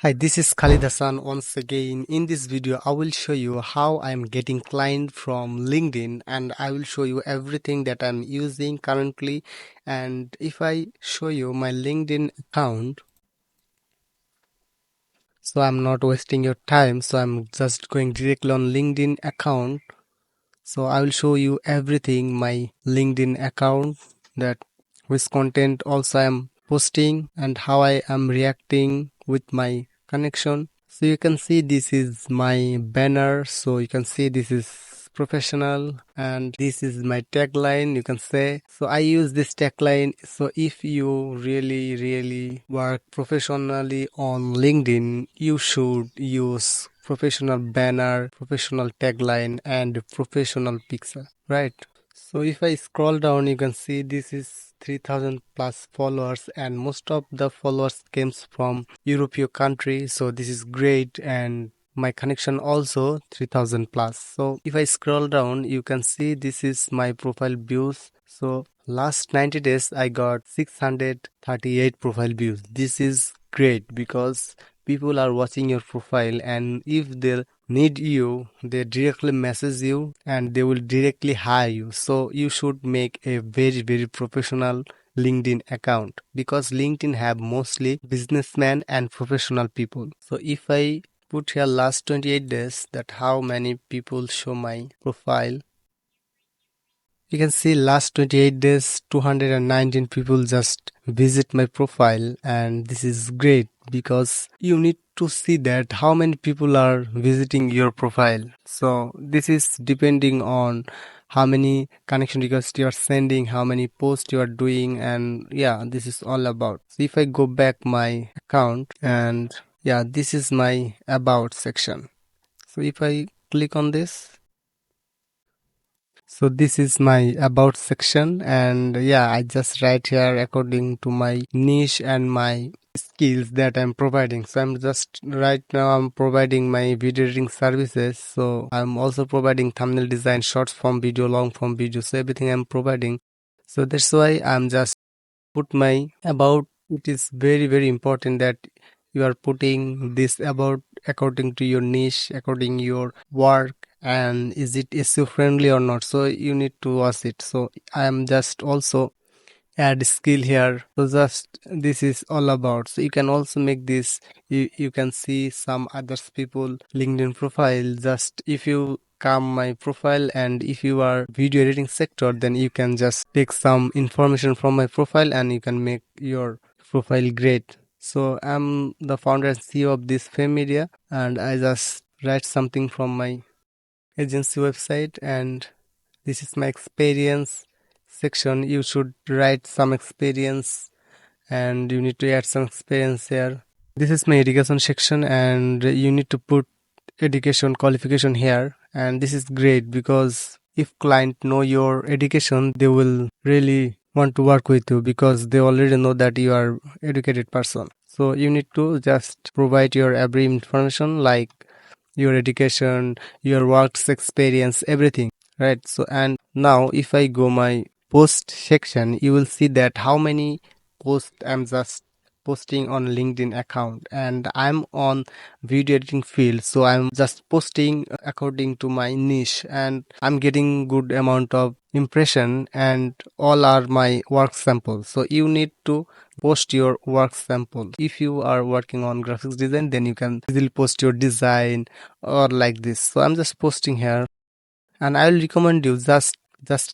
Hi, this is Khalid Hassan once again. In this video, I will show you how I'm getting client from LinkedIn, and I will show you everything that I'm using currently. And if I show you my LinkedIn account, so I'm not wasting your time. So I'm just going directly on LinkedIn account. So I will show you everything my LinkedIn account, that which content also I'm posting and how I am reacting with my connection. So you can see this is my banner. So you can see this is professional and this is my tagline, you can say. So I use this tagline. So if you really work professionally on LinkedIn, you should use professional banner, professional tagline and professional picture, right? So if I scroll down, you can see this is 3000 plus followers, and most of the followers comes from European country. So this is great, and my connection also 3000 plus. So if I scroll down, you can see this is my profile views. So last 90 days I got 638 profile views. This is great because people are watching your profile, and if they need you, they directly message you and they will directly hire you. So you should make a very professional LinkedIn account, because LinkedIn have mostly businessmen and professional people. So if I put here last 28 days, that how many people show my profile, you can see last 28 days 219 people just visit my profile, and this is great because you need to see that how many people are visiting your profile. So this is depending on how many connection requests you are sending, how many posts you are doing, and yeah, this is all about. So if I go back my account, and yeah, this is my about section. So if I click on this, so this is my about section, and yeah, I just write here according to my niche and my skills that I'm providing. So I'm just right now I'm providing my video editing services. So I'm also providing thumbnail design, short form video, long form video. So everything I'm providing. So that's why I'm just put my about. It is very important that you are putting this about according to your niche, according your work, and is it SEO friendly or not. So you need to watch it. So I am just also add skill here. So just this is all about. So you can also make this. You can see some others people LinkedIn profile. Just if you come my profile, and if you are video editing sector, then you can just take some information from my profile and you can make your profile great. So I'm the founder and CEO of this Fame Media, and I just write something from my agency website, and this is my experience section. You should write some experience, and you need to add some experience here. This is my education section, and you need to put education qualification here. And this is great because if client know your education, they will really want to work with you because they already know that you are educated person. So you need to just provide your every information, like your education, your works experience, everything, right? So and now if I go my post section, you will see that how many posts I'm just posting on LinkedIn account, and I'm on video editing field. So I'm just posting according to my niche, and I'm getting good amount of impression, and all are my work samples. So you need to post your work sample. If you are working on graphics design, then you can easily post your design or like this. So I'm just posting here, and I will recommend you just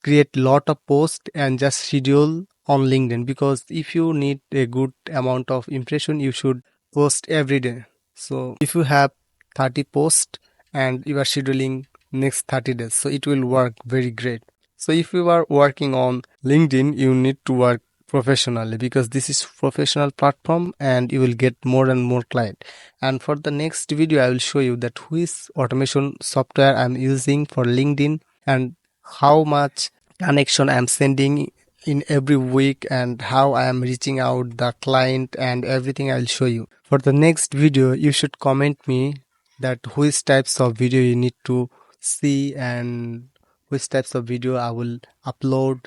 create lot of posts and just schedule on LinkedIn, because if you need a good amount of impression, you should post every day. So if you have 30 posts and you are scheduling next 30 days, so it will work very great. So if you are working on LinkedIn, you need to work professionally, because this is professional platform and you will get more and more client. And for the next video, I will show you that which automation software I'm using for LinkedIn, and how much connection I'm sending in every week, and how I am reaching out the client, and everything I'll show you. For the next video, you should comment me that which types of video you need to see, and which types of video I will upload.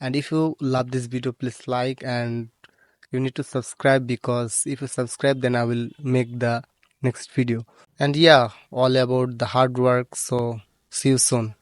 And if you love this video, please like and You need to subscribe, because if you subscribe, then I will make the next video. And yeah, all about the hard work. So see you soon.